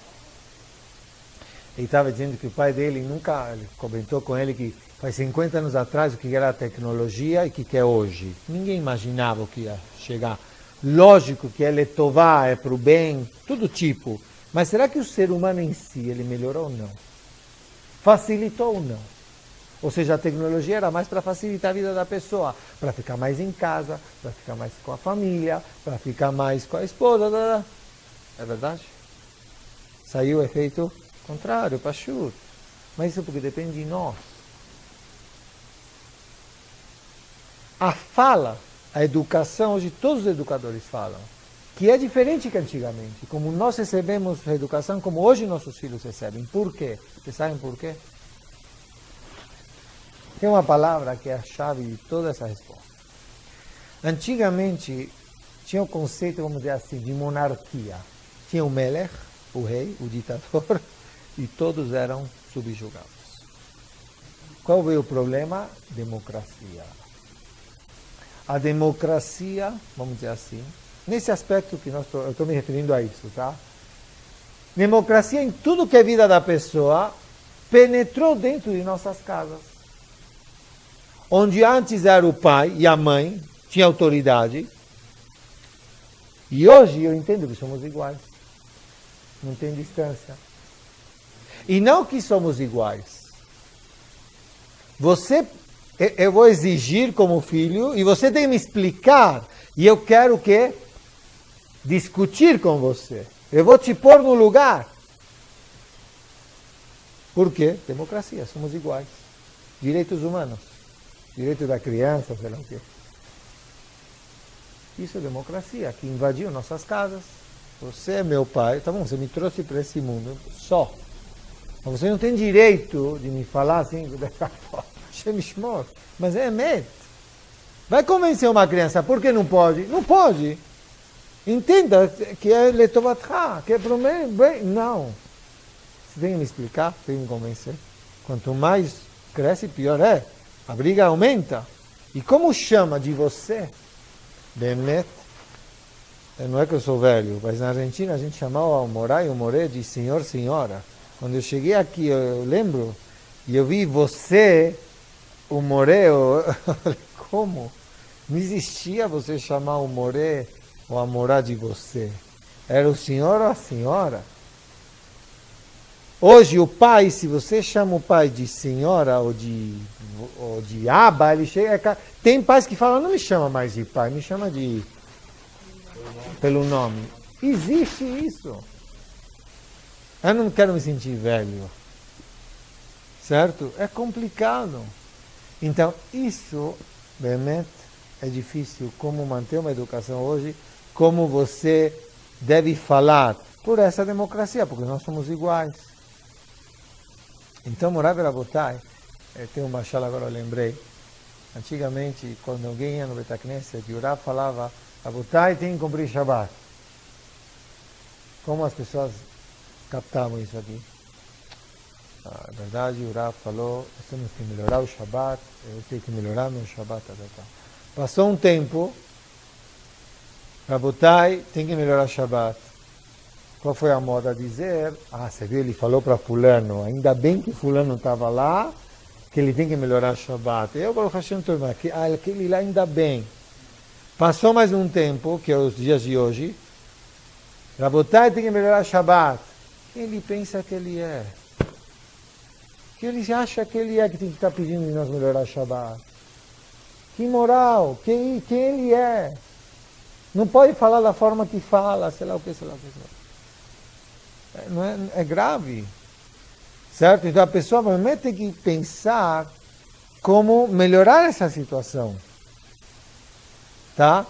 Ele estava dizendo que o pai dele ele comentou com ele que faz 50 anos atrás o que era a tecnologia e o que é hoje. Ninguém imaginava o que ia chegar. Lógico que ele é tová, é para o bem, todo tipo. Mas será que o ser humano em si, ele melhorou ou não? Facilitou ou não? Ou seja, a tecnologia era mais para facilitar a vida da pessoa, para ficar mais em casa, para ficar mais com a família, para ficar mais com a esposa. É verdade? Saiu o efeito contrário, Pashut. Mas isso porque depende de nós. A fala, a educação, hoje todos os educadores falam, que é diferente que antigamente. Como nós recebemos a educação, como hoje nossos filhos recebem. Por quê? Vocês sabem por quê? Tem uma palavra que é a chave de toda essa resposta. Antigamente, tinha o conceito, vamos dizer assim, de monarquia. Tinha o Melech, o rei, o ditador, e todos eram subjugados. Qual veio o problema? Democracia. A democracia, vamos dizer assim, nesse aspecto que eu estou me referindo a isso, tá? Democracia em tudo que é vida da pessoa penetrou dentro de nossas casas. Onde antes era o pai e a mãe, tinha autoridade. E hoje eu entendo que somos iguais. Não tem distância. E não que somos iguais. Eu vou exigir como filho e você tem que me explicar. E eu quero o quê? Discutir com você. Eu vou te pôr no lugar. Por quê? Democracia, somos iguais. Direitos humanos. Direito da criança, sei lá o quê. Isso é democracia, que invadiu nossas casas. Você é meu pai, tá bom, você me trouxe para esse mundo, só. Mas você não tem direito de me falar assim, mas é medo. Vai convencer uma criança, por que não pode? Não pode. Entenda que é letovatá, que é para o bem. Não. Você tem que me explicar, tem que me convencer. Quanto mais cresce, pior é. A briga aumenta. E como chama de você? Bemet. Não é que eu sou velho, mas na Argentina a gente chamava o Morá e o Moré de senhor, senhora. Quando eu cheguei aqui, eu lembro, e eu vi você, o Moré, como? Não existia você chamar o Moré ou a Morá de você. Era o senhor ou a senhora. Hoje o pai, se você chama o pai de senhora ou de aba, ele chega. Tem pais que falam, não me chama mais de pai, me chama pelo nome. Existe isso. Eu não quero me sentir velho. Certo? É complicado. Então, isso, realmente, é difícil. Como manter uma educação hoje, como você deve falar por essa democracia, porque nós somos iguais. Então, Morav Rabotai, tem uma shala agora eu lembrei. Antigamente, quando alguém ia no Betacneset, o Rav falava, Rabotai tem que cumprir Shabbat. Como as pessoas captavam isso aqui? Na verdade, o Rav falou, nós temos que melhorar o Shabbat, eu tenho que melhorar meu Shabbat. Passou um tempo, Rabotai tem que melhorar o Shabbat. Qual foi a moda a dizer? Você viu, ele falou para fulano, ainda bem que fulano estava lá, que ele tem que melhorar o Shabbat. Eu, Baruch Hashem, aquele lá ainda bem. Passou mais um tempo, que é os dias de hoje, Rabotai tem que melhorar o Shabbat. Ele pensa que ele é. Que ele acha que ele é que tem que estar pedindo de nós melhorar o Shabbat. Que moral, quem ele é. Não pode falar da forma que fala, sei lá o que, sei lá o que. Não é grave, certo? Então a pessoa realmente tem que pensar como melhorar essa situação, tá?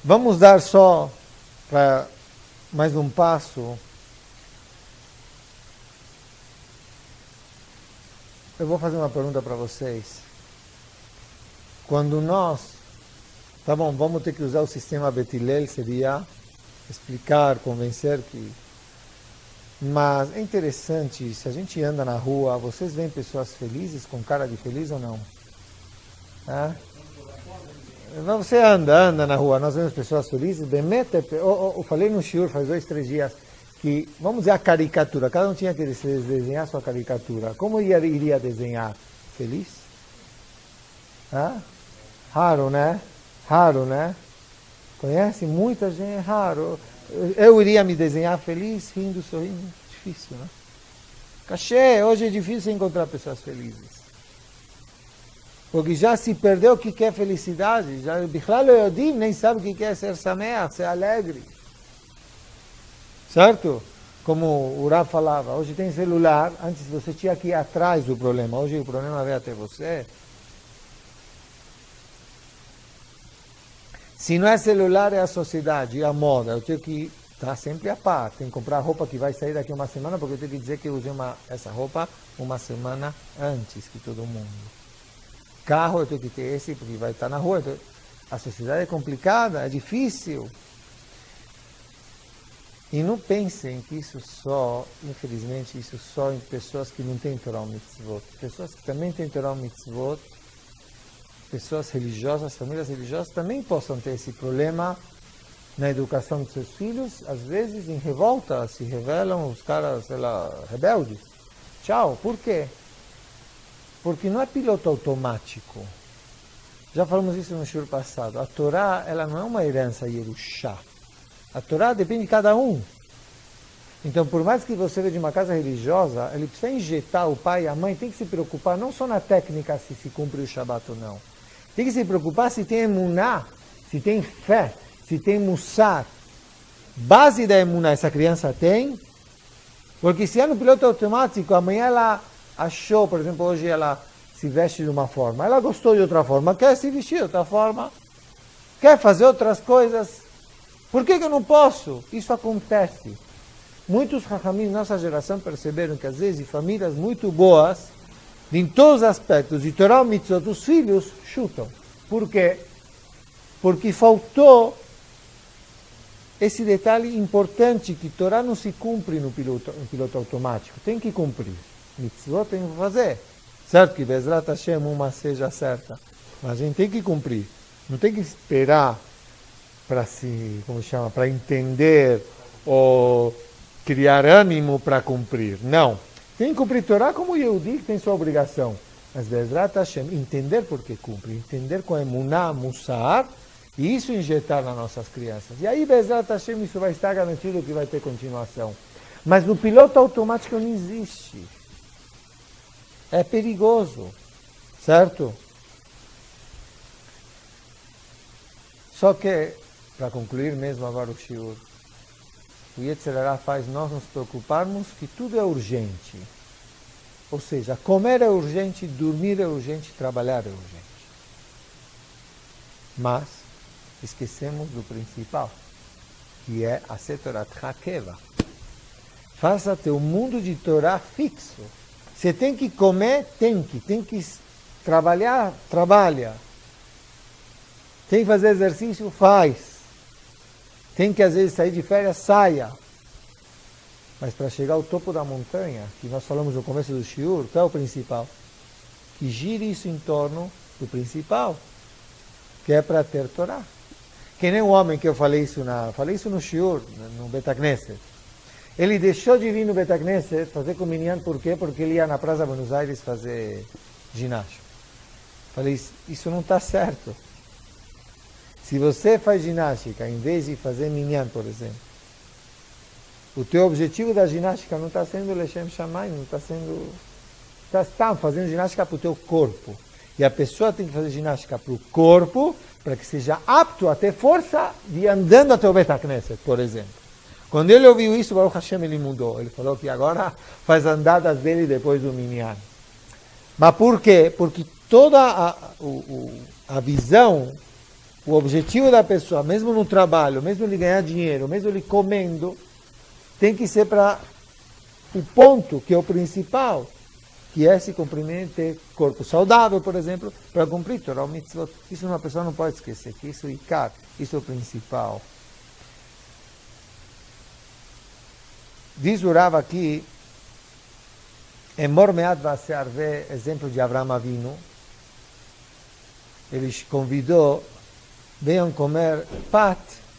Vamos dar só para mais um passo. Eu vou fazer uma pergunta para vocês. Quando nós, tá bom, vamos ter que usar o sistema Betilel, seria explicar, convencer que... Mas é interessante, se a gente anda na rua, vocês veem pessoas felizes, com cara de feliz ou não? Você anda na rua, nós vemos pessoas felizes, eu falei no shiur faz 2, 3 dias, que, vamos dizer, a caricatura, cada um tinha que desenhar sua caricatura. Como iria desenhar? Feliz? Raro, né? Conhece muita gente, é raro. Eu iria me desenhar feliz, rindo, sorrindo, difícil, né? Cachê, hoje é difícil encontrar pessoas felizes. Porque já se perdeu o que é felicidade. Já Bichlal Yodim nem sabe o que é ser sameach, ser alegre. Certo? Como o Rav falava, hoje tem celular, antes você tinha que ir atrás do problema, hoje o problema vem até você. Se não é celular, é a sociedade, é a moda. Eu tenho que estar sempre a par. Tenho que comprar roupa que vai sair daqui uma semana, porque eu tenho que dizer que eu usei essa roupa uma semana antes que todo mundo. Carro, eu tenho que ter esse, porque vai estar na rua. Então, a sociedade é complicada, é difícil. E não pensem que isso só, infelizmente, isso só em pessoas que não têm Torah Mitzvot. Pessoas que também têm Torah Mitzvot, pessoas religiosas, famílias religiosas, também possam ter esse problema na educação de seus filhos. Às vezes, em revolta, se revelam os caras, sei lá, rebeldes. Tchau, por quê? Porque não é piloto automático. Já falamos isso no shiur passado. A Torá, ela não é uma herança Yerushá. A Torá depende de cada um. Então, por mais que você veja de uma casa religiosa, ele precisa injetar o pai e a mãe, tem que se preocupar não só na técnica se cumpre o Shabat ou não. Tem que se preocupar se tem emuná, se tem fé, se tem mussar. Base da emuná essa criança tem, porque se é no piloto automático, amanhã ela achou, por exemplo, hoje ela se veste de uma forma, ela gostou de outra forma, quer se vestir de outra forma, quer fazer outras coisas. Por que eu não posso? Isso acontece. Muitos Chachamim da nossa geração perceberam que às vezes famílias muito boas, em todos os aspectos, de Torah Mitzvot, os filhos chutam. Por quê? Porque faltou esse detalhe importante que Torá não se cumpre no piloto automático. Tem que cumprir. Mitzvot tem que fazer. Certo que Bezrat Hashem uma seja certa. Mas a gente tem que cumprir. Não tem que esperar para entender ou criar ânimo para cumprir. Não. Tem que cumprir Torá como o Yehudi, que tem sua obrigação. Mas Bezrat Hashem, entender por que cumpre, entender com emuná, mussar, e isso injetar nas nossas crianças. E aí, Bezrat Hashem, isso vai estar garantido que vai ter continuação. Mas no piloto automático não existe. É perigoso. Certo? Só que, para concluir mesmo agora o shiur, o Yetzer Hara faz nós nos preocuparmos que tudo é urgente. Ou seja, comer é urgente, dormir é urgente, trabalhar é urgente. Mas esquecemos do principal, que é a Setorat Hakeva. Faça teu mundo de Torá fixo. Você tem que comer, tem que trabalhar, trabalha. Tem que fazer exercício, faz. Tem que às vezes sair de férias, saia. Mas para chegar ao topo da montanha, que nós falamos no começo do shiur, qual é o principal? Que gire isso em torno do principal, que é para ter Torá. Que nem o homem que eu falei isso no shiur, no Bet HaKnesset. Ele deixou de vir no Bet HaKnesset fazer com minyan, por quê? Porque ele ia na Praça Buenos Aires fazer ginástica. Falei, isso não está certo. Se você faz ginástica, em vez de fazer minyan, por exemplo, o teu objetivo da ginástica não está sendo Leshem Shamayim, não está sendo... Está fazendo ginástica para o teu corpo. E a pessoa tem que fazer ginástica para o corpo, para que seja apto a ter força de ir andando até o Bet HaKnesset, por exemplo. Quando ele ouviu isso, Baruch Hashem, ele mudou. Ele falou que agora faz andadas dele depois do minyan. Mas por quê? Porque toda a visão... O objetivo da pessoa, mesmo no trabalho, mesmo ele ganhar dinheiro, mesmo ele comendo, tem que ser para o ponto que é o principal, que é se cumprir, ter corpo saudável, por exemplo, para cumprir Torah ou Mitzvot. Isso uma pessoa não pode esquecer, que isso é Ikar, isso é o principal. Diz o Rav aqui, Emor Mead Vasearve, exemplo de Avraham Avinu, ele convidou, venham comer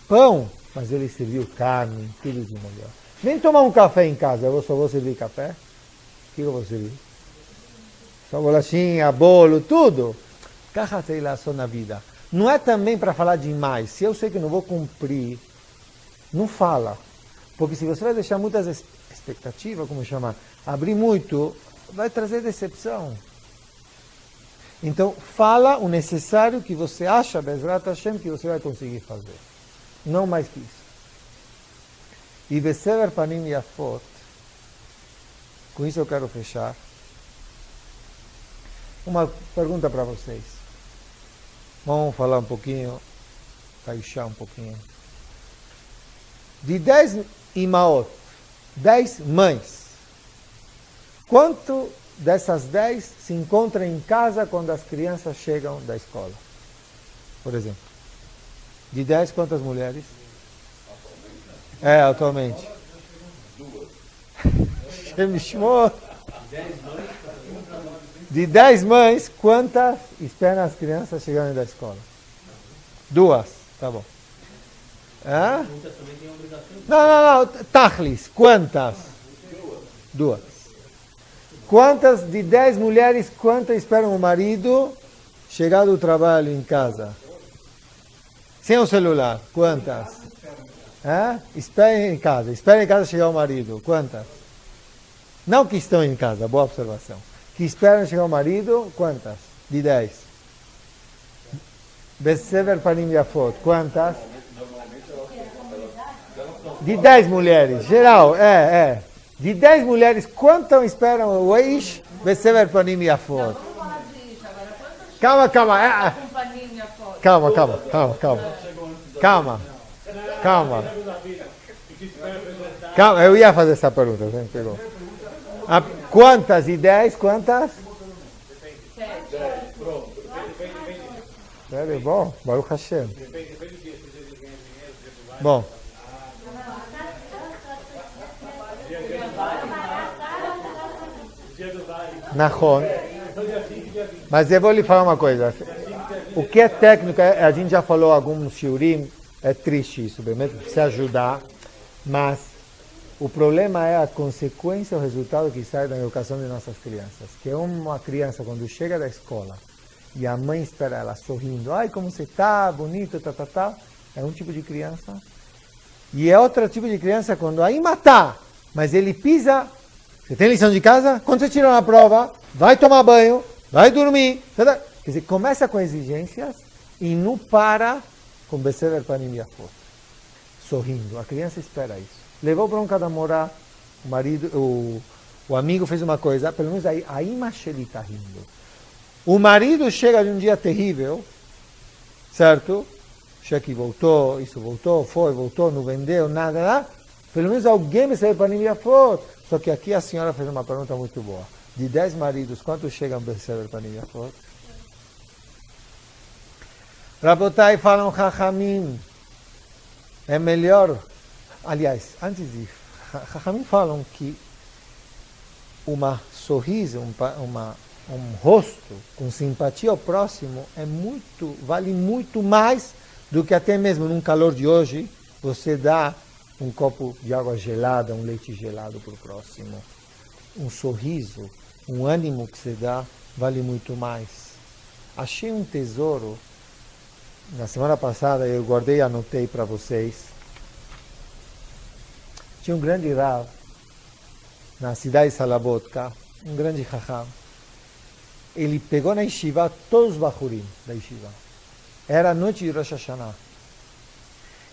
pão, mas ele serviu carne, tudo de melhor. Vem tomar um café em casa, eu só vou servir café. O que eu vou servir? Só bolachinha, bolo, tudo. Caja sei lá só na vida. Não é também para falar demais. Se eu sei que não vou cumprir, não fala. Porque se você vai deixar muitas expectativas, como chamar, abrir muito, vai trazer decepção. Então, fala o necessário que você acha, Bezrat Hashem, que você vai conseguir fazer. Não mais que isso. E Besever Panim Yafot, com isso eu quero fechar. Uma pergunta para vocês. Vamos falar um pouquinho, caixar um pouquinho. De 10 imaot, 10 mães, quanto dessas 10 se encontram em casa quando as crianças chegam da escola? Por exemplo. De 10, quantas mulheres? Atualmente. De 10 mães, quantas esperam as crianças chegarem da escola? 2, tá bom. Não. Tachlis, quantas? 2. Quantas de 10 mulheres, quantas esperam o marido chegar do trabalho em casa? Sem o celular, quantas? Esperem em casa chegar o marido, quantas? Não que estão em casa, boa observação. Que esperam chegar o marido, quantas? De 10. Besever Panim Yafot, quantas? De 10 mulheres, geral, De 10 mulheres, quantas esperam o Eish? Besever Panim Yafot. Calma. Calma, eu ia fazer essa pergunta, você me pegou. Quantas de 10, quantas? 7. Bom, Baruch Hashem. Bom. Nahon. Mas eu vou lhe falar uma coisa. O que é técnico, a gente já falou alguns shiurim, é triste isso, precisa ajudar, mas o problema é a consequência, o resultado que sai da educação de nossas crianças. Que é uma criança, quando chega da escola, e a mãe espera ela sorrindo, ai, como você está, bonito, é um tipo de criança. E é outro tipo de criança quando aí matar, mas ele pisa. Você tem lição de casa? Quando você tira uma prova, vai tomar banho, vai dormir. Quer dizer, começa com exigências e não para com Besever Panim Yafot. Sorrindo. A criança espera isso. Levou bronca da morar, o marido, o amigo fez uma coisa, pelo menos a imã ele está rindo. O marido chega de um dia terrível, certo? O cheque voltou, isso voltou, voltou, não vendeu, nada. Pelo menos alguém Besever Panim Yafot. Só que aqui a senhora fez uma pergunta muito boa. De 10 maridos, quantos chegam a Besever Panim Yafot? Rabotai falam Chachamim. É melhor. Aliás, antes disso, Chachamim falam que uma sorriso, um rosto com simpatia ao próximo vale muito mais do que até mesmo num calor de hoje você dá um copo de água gelada, um leite gelado para o próximo. Um sorriso, um ânimo que você dá, vale muito mais. Achei um tesouro, na semana passada eu guardei e anotei para vocês. Tinha um grande Rav, na cidade de Salabotka, um grande Chacham. Ele pegou na Yeshiva todos os Bachurim da Yeshiva. Era a noite de Rosh Hashanah.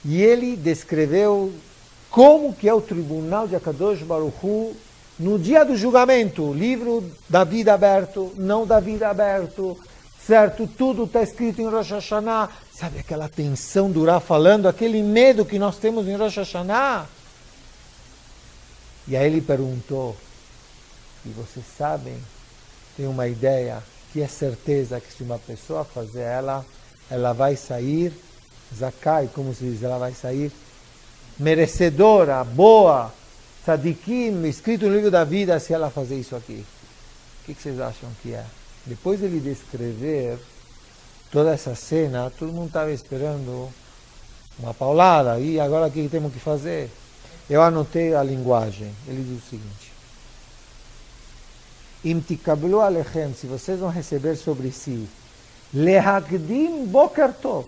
E ele descreveu como que é o tribunal de Akadosh Baruch Hu no dia do julgamento. Livro da vida aberto, não da vida aberto, certo? Tudo está escrito em Rosh Hashanah. Sabe aquela tensão durar falando, aquele medo que nós temos em Rosh Hashanah? E aí ele perguntou, e vocês sabem, tem uma ideia, que é certeza que se uma pessoa fazer ela vai sair, zakai, como se diz, ela vai sair merecedora, boa, tzadikim, escrito no livro da vida, se ela fazer isso aqui. O que vocês acham que é? Depois de ele descrever toda essa cena, todo mundo estava esperando uma paulada, e agora o que temos que fazer? Eu anotei a linguagem, ele diz o seguinte: Im tikablu alechem, se vocês vão receber sobre si, Lehakdim boker tov.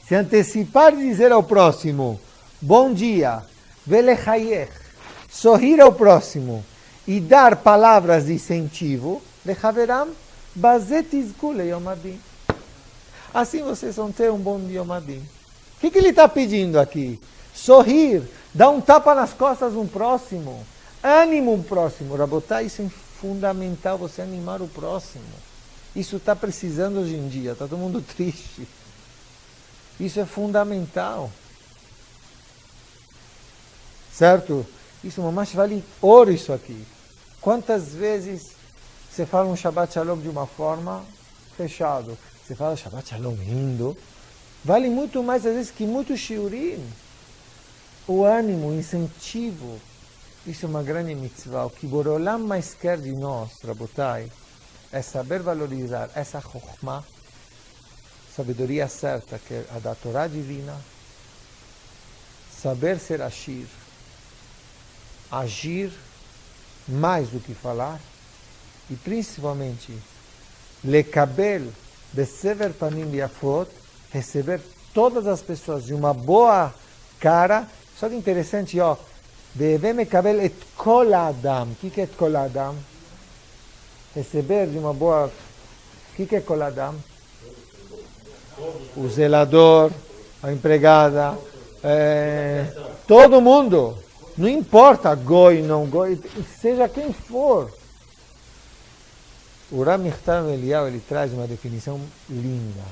Se antecipar e dizer ao próximo, bom dia, velechayech, sorrir ao próximo e dar palavras de incentivo, lechaveram, bazet izku leyom hadin. Assim vocês vão ter um bom Yom Hadin. O que ele está pedindo aqui? Sorrir, dar um tapa nas costas um próximo, ânimo um próximo. Rabotai, isso é fundamental, você animar o próximo. Isso está precisando hoje em dia, está todo mundo triste. Isso é fundamental. Certo? Isso mamash vale ouro isso aqui. Quantas vezes você fala um Shabbat Shalom de uma forma fechado? Você fala Shabbat Shalom rindo. Vale muito mais às vezes que muito shiurim. O ânimo, o incentivo. Isso é uma grande mitzvah. O que Borolam mais quer de nós, Rabotai, é saber valorizar essa chokhmah, sabedoria certa, que é a da Torá divina, saber ser ashir, agir mais do que falar, e principalmente, lekabel besever panim yafot, receber todas as pessoas de uma boa cara. Só que interessante, ó, deve mekabel et kol adam. O que é et kol adam? Receber de uma boa... O que é kol adam? O zelador, a empregada, todo mundo, não importa, goi, não goi, seja quem for. O Rav Michtav Eliyahu, ele traz uma definição linda.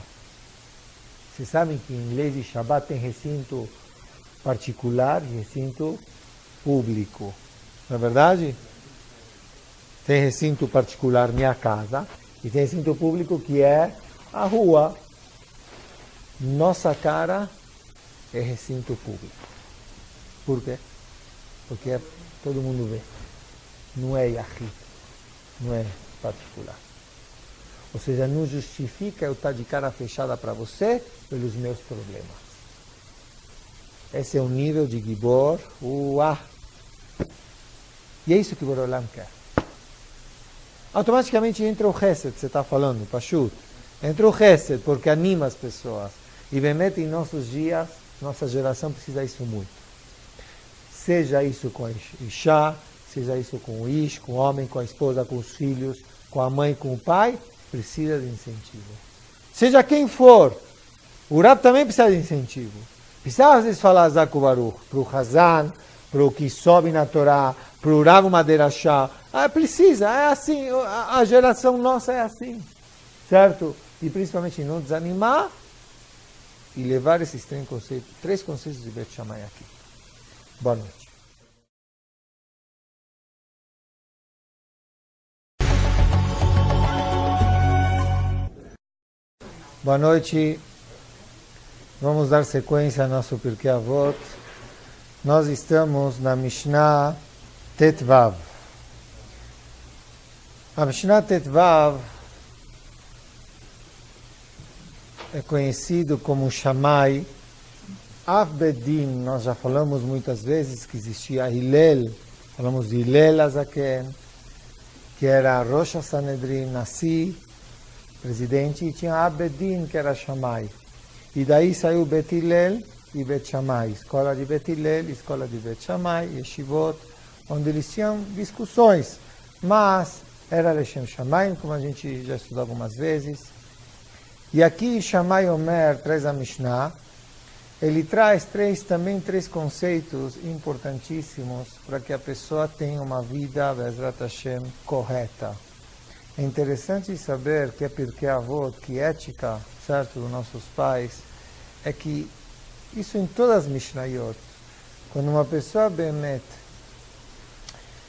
Vocês sabem que em leis de Shabbat tem recinto particular e recinto público, não é verdade? Tem recinto particular, minha casa, e tem recinto público que é a rua. Nossa cara é recinto público. Por quê? Porque todo mundo vê. Não é yahid, não é particular. Ou seja, não justifica eu estar de cara fechada para você pelos meus problemas. Esse é o nível de Gibor. E é isso que o Borolam quer. Automaticamente entra o Chesed, você está falando, Pashut. Entra o Chesed porque anima as pessoas. E Bemet, em nossos dias, nossa geração precisa disso muito. Seja isso com a Isha, seja isso com o Ish, com o homem, com a esposa, com os filhos, com a mãe, com o pai, precisa de incentivo. Seja quem for, o Rab também precisa de incentivo. Precisa às vezes falar Zaku Baruch, para o Hazan, para o que sobe na Torá, para o Rav Maderashá. Precisa, é assim, a geração nossa é assim. Certo? E principalmente não desanimar, e levar esses três conceitos de Bet Shammai aqui. Boa noite. Boa noite. Vamos dar sequência ao nosso Pirkei Avot. Nós estamos na Mishnah Tetvav. A Mishnah Tetvav é conhecido como Shammai. Av Bedin, nós já falamos muitas vezes que existia Hillel, falamos de Hillel Azaken, que era Rosh HaSanedrin, Nasi, presidente, e tinha Av Bedin, que era Shammai. E daí saiu Bet Hillel e Bet Shammai, escola de Bet Hillel, escola de Bet Shammai, Yeshivot, onde eles tinham discussões, mas era Leshem Shammai, como a gente já estudou algumas vezes. E aqui Shammai Omer traz a Mishnah. Ele traz três conceitos importantíssimos para que a pessoa tenha uma vida, Bezrat Hashem, correta. É interessante saber que é Pirkei Avot, que ética, certo, dos nossos pais, é que isso em todas as Mishnayot, quando uma pessoa bemet,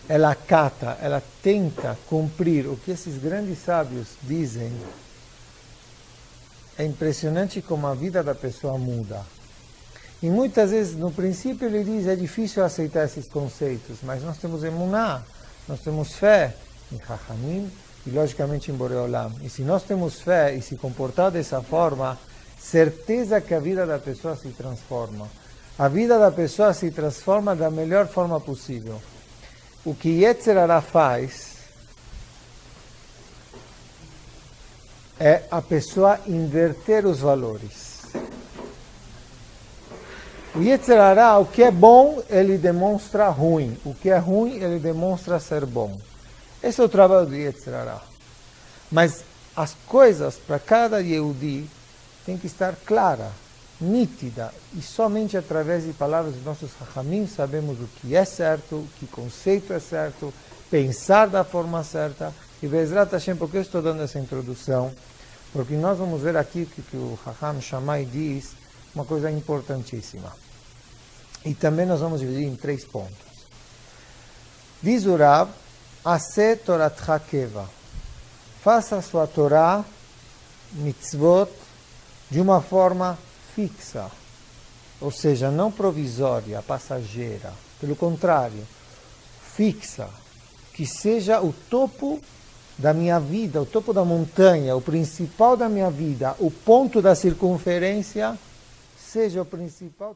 ela cata, ela tenta cumprir o que esses grandes sábios dizem, é impressionante como a vida da pessoa muda. E muitas vezes, no princípio, ele diz, é difícil aceitar esses conceitos, mas nós temos emuná, nós temos fé em Chachamim e, logicamente, em Boreolam. E se nós temos fé e se comportar dessa forma, certeza que a vida da pessoa se transforma. A vida da pessoa se transforma da melhor forma possível. O que Yetzer Hara faz é a pessoa inverter os valores. O Yetzer Hara, o que é bom, ele demonstra ruim. O que é ruim, ele demonstra ser bom. Esse é o trabalho do Yetzer Hara. Mas as coisas para cada Yehudi tem que estar clara, nítida. E somente através de palavras dos nossos Hachamim sabemos o que é certo, que conceito é certo, pensar da forma certa. E Bezrat Hashem, por que eu estou dando essa introdução? Porque nós vamos ver aqui que o Hacham Shammai diz uma coisa importantíssima. E também nós vamos dividir em 3 pontos. Diz o Rav, Ase Toratcha Keva. Faça a sua Torá, mitzvot, de uma forma fixa. Ou seja, não provisória, passageira. Pelo contrário, fixa. Que seja o topo da minha vida, o topo da montanha, o principal da minha vida, o ponto da circunferência, seja o principal.